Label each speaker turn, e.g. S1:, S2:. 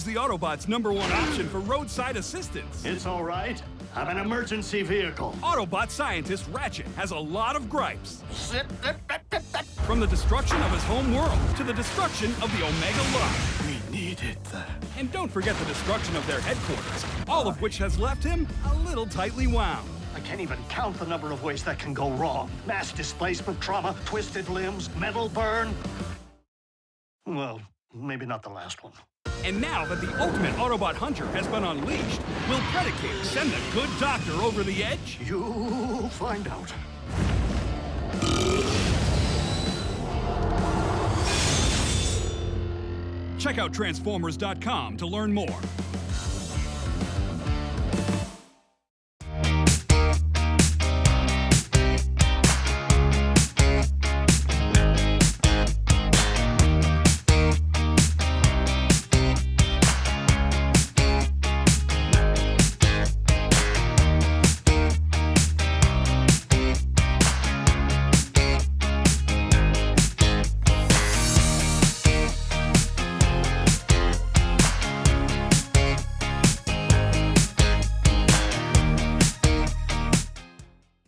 S1: the Autobots' #1 option for roadside assistance.
S2: It's all right. I'm an emergency vehicle.
S1: Autobot scientist Ratchet has a lot of gripes. From the destruction of his home world to the destruction of the Omega Lock.
S2: We needed that.
S1: And don't forget the destruction of their headquarters, all of which has left him a little tightly wound.
S2: I can't even count the number of ways that can go wrong. Mass displacement trauma, twisted limbs, metal burn. Well, maybe not the last one.
S1: And now that the ultimate Autobot hunter has been unleashed, will Predicate send the good doctor over the edge?
S2: You'll find out.
S1: Check out Transformers.com to learn more.